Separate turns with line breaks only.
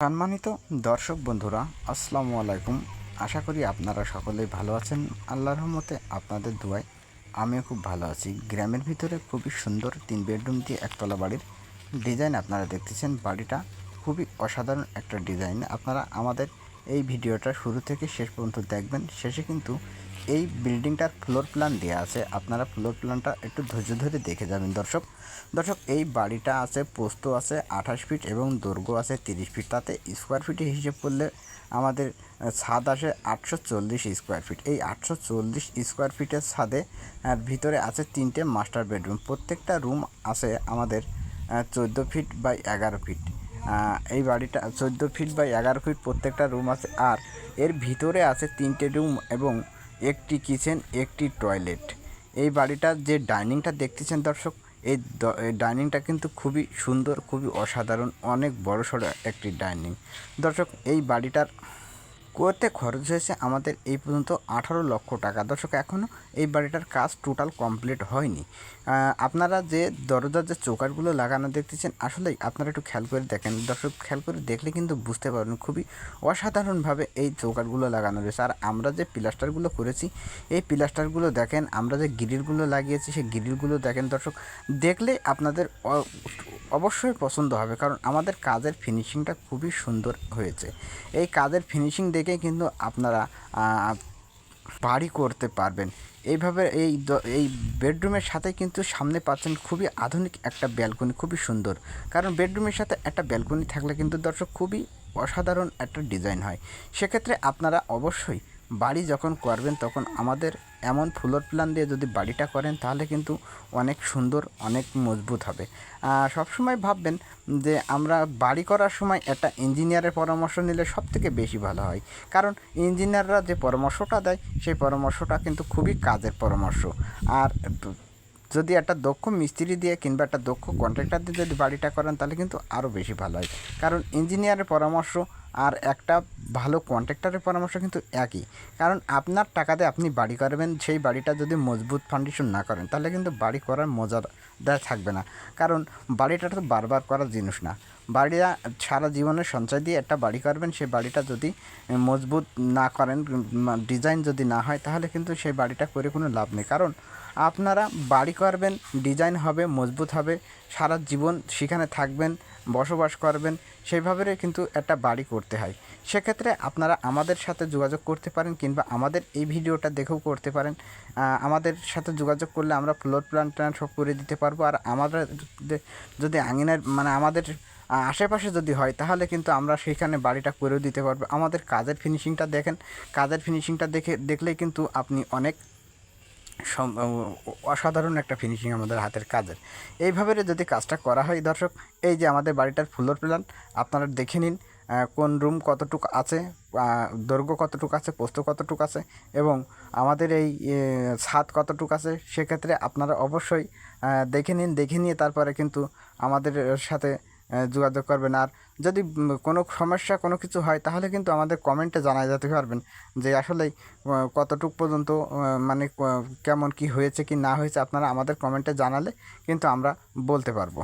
সম্মানিত দর্শক বন্ধুরা, আসসালামু আলাইকুম। আশা করি আপনারা সকলেই ভালো আছেন। আল্লাহর রহমতে আপনাদের দোয়ায় আমিও খুব ভালো আছি। গ্রামের ভিতরে খুবই সুন্দর 3 বেডরুম দিয়ে একতলা বাড়ির ডিজাইন আপনারা দেখতেছেন। বাড়িটা খুবই অসাধারণ একটা ডিজাইন। আপনারা আমাদের এই ভিডিওটা শুরু থেকে শেষ পর্যন্ত দেখবেন। শেষে কিন্তু এই বিল্ডিংটার ফ্লোর প্ল্যান দেওয়া আছে। আপনারা ফ্লোর প্ল্যানটা একটু ধৈর্য ধরে দেখে যাবেন। দর্শক, এই বাড়িটা আছে, প্রস্থ আছে 28 ফিট এবং দৈর্ঘ্য আছে 30 ফিট। তাতে স্কোয়ার ফিটে হিসেব করলে আমাদের ছাদ আসে 840 স্কোয়ার ফিট। এই 840 স্কোয়ার ফিটের ছাদে ভিতরে আছে 3টে মাস্টার বেডরুম। প্রত্যেকটা রুম আছে আমাদের 14 ফিট বাই 11 ফিট। এই বাড়িটা 14 ফিট বাই 11 ফিট প্রত্যেকটা রুম আছে। আর এর ভিতরে আছে 3টে রুম এবং একটি কিচেন, একটি টয়লেট। এই বাড়িটার যে ডাইনিংটা দেখতেছেন দর্শক, এই ডাইনিংটা কিন্তু খুবই সুন্দর, খুবই অসাধারণ, অনেক বড়সড় একটি ডাইনিং। দর্শক, এই বাড়িটার করতে খরচ হয়েছে আমাদের এই পর্যন্ত 18 লক্ষ টাকা। দর্শক, এখনও এই বাড়িটার কাজ টোটাল কমপ্লিট হয়নি। আপনারা যে দরজার যে চৌকাঠগুলো লাগানো দেখতেছেন, আসলেই আপনারা একটু খেয়াল করে দেখেন। দর্শক, খেয়াল করে দেখলে কিন্তু বুঝতে পারবেন খুবই অসাধারণভাবে এই চৌকাঠগুলো লাগানো রয়েছে। আর আমরা যে প্লাস্টারগুলো করেছি, এই প্লাস্টারগুলো দেখেন, আমরা যে গ্রিলগুলো লাগিয়েছি সেই গ্রিলগুলো দেখেন। দর্শক, দেখলে আপনাদের অবশ্যই পছন্দ হবে, কারণ আমাদের কাজের ফিনিশিংটা খুবই সুন্দর হয়েছে। এই কাজের ফিনিশিং দেখেই কিন্তু আপনারা বাড়ি করতে পারবেন। এইভাবে এই বেডরুমের সাথে কিন্তু সামনে পাচ্ছেন খুবই আধুনিক একটা ব্যালকনি, খুবই সুন্দর। কারণ বেডরুমের সাথে একটা ব্যালকনি থাকলে কিন্তু দর্শক খুবই অসাধারণ একটা ডিজাইন হয়। সেক্ষেত্রে আপনারা অবশ্যই বাড়ি যখন করবেন তখন আমাদের এমন ফ্লোর প্ল্যান দিয়ে যদি বাড়িটা করেন, তাহলে কিন্তু অনেক সুন্দর, অনেক মজবুত হবে। সবসময় ভাববেন যে আমরা বাড়ি করার সময় একটা ইঞ্জিনিয়ারের পরামর্শ নিলে সবথেকে বেশি ভালো হয়। কারণ ইঞ্জিনিয়াররা যে পরামর্শটা দেয়, সেই পরামর্শটা কিন্তু খুবই কাজের পরামর্শ। আর যদি একটা দক্ষ মিস্ত্রি দিয়ে কিংবা একটা দক্ষ কন্ট্রাক্টর দিয়ে যদি বাড়িটা করেন, তাহলে কিন্তু আরও বেশি ভালো হয়। কারণ ইঞ্জিনিয়ারের পরামর্শ আর একটা ভালো কন্ট্রাক্টরের পরামর্শ কিন্তু একই। কারণ আপনার টাকাতে আপনি বাড়ি করবেন, সেই বাড়িটা যদি মজবুত ফাউন্ডেশন না করেন, তাহলে কিন্তু বাড়ি করার মজাদার থাকবে না। কারণ বাড়িটা তো বারবার করার জিনিস না। বাড়িটা সারা জীবনের সঞ্চয় দিয়ে একটা বাড়ি করবেন, সেই বাড়িটা যদি মজবুত না করেন, ডিজাইন যদি না হয়, তাহলে কিন্তু সেই বাড়িটা করে কোনো লাভ নেই। কারণ আপনারা বাড়ি করবেন, ডিজাইন হবে, মজবুত হবে, সারা জীবন সেখানে থাকবেন, বসবাস করবেন, সেইভাবে কিন্তু একটা বাড়ি করতে হয়। সেক্ষেত্রে আপনারা আমাদের সাথে যোগাযোগ করতে পারেন, কিংবা আমাদের এই ভিডিওটা দেখেও করতে পারেন। আমাদের সাথে যোগাযোগ করলে আমরা ফ্লোর প্ল্যান সব করে দিতে পারবো। আর আমাদের যদি আঙিনার আমাদের আশেপাশে যদি হয়, তাহলে কিন্তু আমরা সেইখানে বাড়িটা করেও দিতে পারবো। আমাদের কাজের ফিনিশিংটা দেখেন, কাজের ফিনিশিংটা দেখলেই কিন্তু আপনি অনেক অসাধারণ একটা ফিনিশিং আমাদের হাতের কাজের। এইভাবে যদি কাজটা করা হয় দর্শক, এই যে আমাদের বাড়িটার ফ্লোর প্ল্যান আপনারা দেখে নিন। কোন রুম কতটুকু আছে, দৈর্ঘ্য কতটুকু আছে, প্রস্থ কতটুকু আছে, এবং আমাদের এই ছাদ কতটুকু আছে। সেক্ষেত্রে আপনারা অবশ্যই দেখে নিন। দেখে নিয়ে তারপরে কিন্তু আমাদের সাথে যোগাযোগ করবেন। আর যদি কোনো সমস্যা কোনো কিছু হয়, তাহলে কিন্তু আমাদের কমেন্টে জানাই যেতে পারবেন যে আসলেই কতটুকু পর্যন্ত কেমন কি হয়েছে কি না হয়েছে, আপনারা আমাদের কমেন্টে জানালে কিন্তু আমরা বলতে পারবো।